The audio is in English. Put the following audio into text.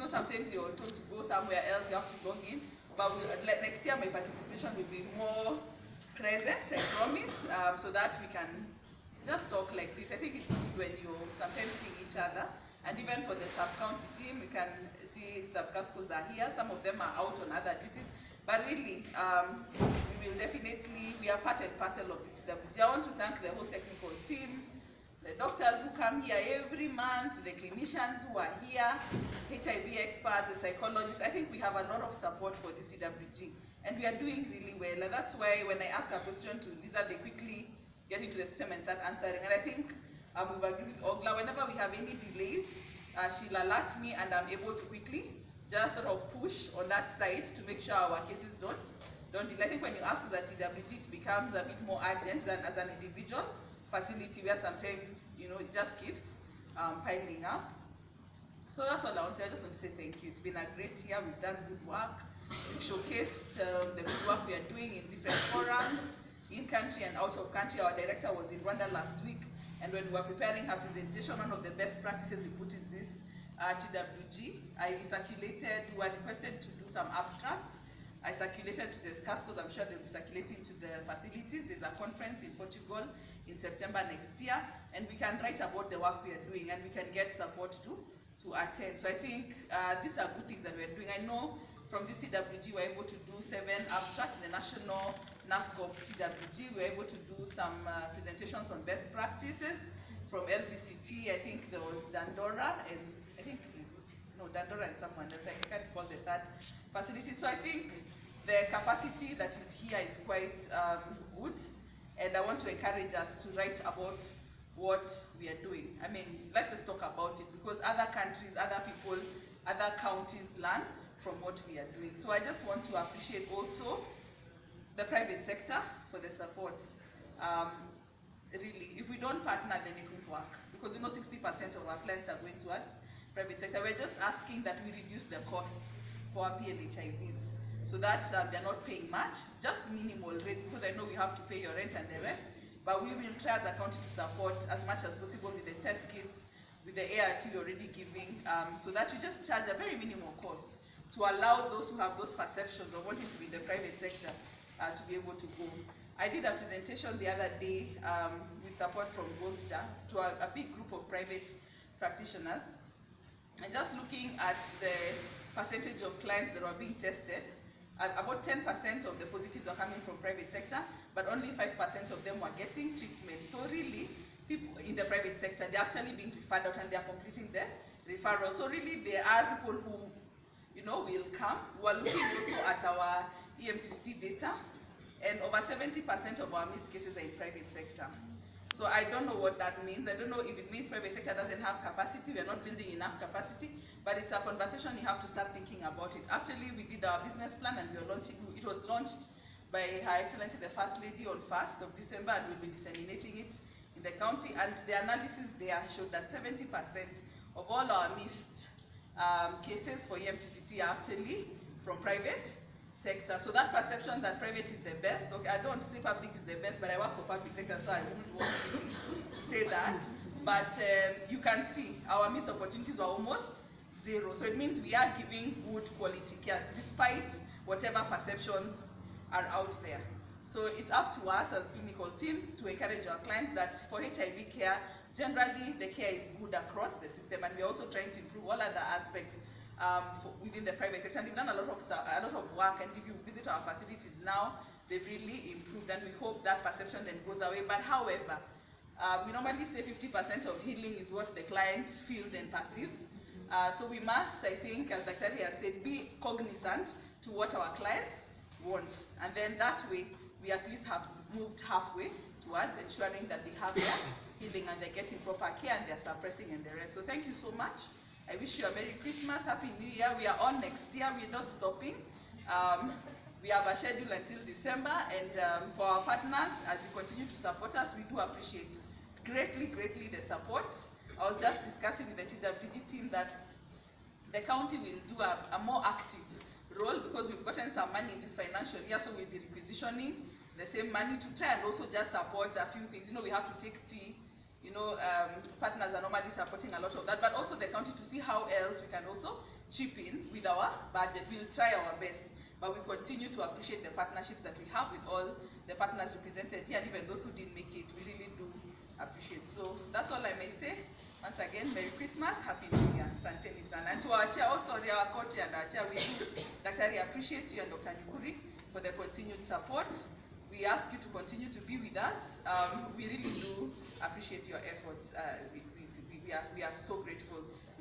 sometimes you're told to go somewhere else, you have to log in. But next year, my participation will be more present, I promise, so that we can just talk like this. I think it's good when you're sometimes seeing each other. And even for the sub-county team, we can see sub-Cascos are here. Some of them are out on other duties. But really, we will definitely, we are part and parcel of this TWG. I want to thank the whole technical team, the doctors who come here every month, the clinicians who are here, HIV experts, the psychologists. I think we have a lot of support for this TWG, and we are doing really well. And that's why when I ask a question to Lisa, they quickly get into the system and start answering. And I think we've agreed with Ogla, whenever we have any delays, she'll alert me and I'm able to quickly just sort of push on that side to make sure our cases don't delay. I think when you ask the TWG, it becomes a bit more urgent than as an individual facility where sometimes, you know, it just keeps piling up. So that's all I want to say. I just want to say thank you. It's been a great year. We've done good work. We've showcased the good work we are doing in different forums, in country and out of country. Our director was in Rwanda last week, and when we were preparing her presentation, one of the best practices we put is this TWG. I circulated, we were requested to do some abstracts. I circulated to the Cascos. I'm sure they'll be circulating to the facilities. There's a conference in Portugal in September next year, and we can write about the work we are doing, and we can get support to attend. So I think these are good things that we're doing. I know from this TWG we're able to do 7 abstracts in the national NASCOP TWG. We're able to do some presentations on best practices from LVCT. I think there was Dandora and Dandora and someone else. I can't recall the third facility. So I think the capacity that is here is quite good, and I want to encourage us to write about what we are doing. I mean, let's just talk about it, because other countries, other people, other counties learn from what we are doing. So I just want to appreciate also the private sector for the support. Really, if we don't partner, then it won't work, because 60% of our clients are going towards private sector. We're just asking that we reduce the costs for our PLHIVs, so that they're not paying much, just minimal rates, because I know we have to pay your rent and the rest, but we will try as a county to support as much as possible with the test kits, with the ART we're already giving, so that we just charge a very minimal cost to allow those who have those perceptions of wanting to be in the private sector to be able to go. I did a presentation the other day with support from Gold Star to a big group of private practitioners, and just looking at the percentage of clients that were being tested, about 10% of the positives are coming from private sector, but only 5% of them were getting treatment. So really, people in the private sector, they're actually being referred out and they're completing the referral. So really, there are people who, will come. We're looking also at our EMTC data, and over 70% of our missed cases are in private sector. So I don't know what that means. I don't know if it means private sector doesn't have capacity, we're not building enough capacity, but it's a conversation you have to start thinking about it. Actually, we did our business plan and we are launching, it was launched by Her Excellency the First Lady on 1st of December, and we'll be disseminating it in the county. And the analysis there showed that 70% of all our missed cases for EMTCT are actually from private sector. So that perception that private is the best, okay, I don't say public is the best, but I work for public sector, so I wouldn't want to say that. But you can see our missed opportunities were almost 0. So it means we are giving good quality care despite whatever perceptions are out there. So it's up to us as clinical teams to encourage our clients that for HIV care, generally the care is good across the system, and we're also trying to improve all other aspects within the private sector. And we've done a lot of work, and if you visit our facilities now, they've really improved, and we hope that perception then goes away. But however, we normally say 50% of healing is what the client feels and perceives. So we must, I think, as Dr. has said, be cognizant to what our clients want, and then that way we at least have moved halfway towards ensuring that they have their healing and they're getting proper care and they're suppressing and the rest. So thank you so much. I wish you a Merry Christmas, Happy New Year. We are on next year, we're not stopping. We have a schedule until December, and for our partners, as you continue to support us, we do appreciate greatly the support. I was just discussing with the TWG team that the county will do a more active role, because we've gotten some money in this financial year, so we'll be requisitioning the same money to try and also just support a few things. We have to take tea. Partners are normally supporting a lot of that, but also the county to see how else we can also chip in with our budget. We'll try our best, but we continue to appreciate the partnerships that we have with all the partners represented here, and even those who didn't make it, we really do appreciate. So that's all I may say. Once again, Merry Christmas, Happy New Year, Santeni Sana. And to our chair, also our co-chair and our chair, we do, Dr. appreciate you and Dr. Nyukuri for the continued support. We ask you to continue to be with us. We really do appreciate your efforts. We are so grateful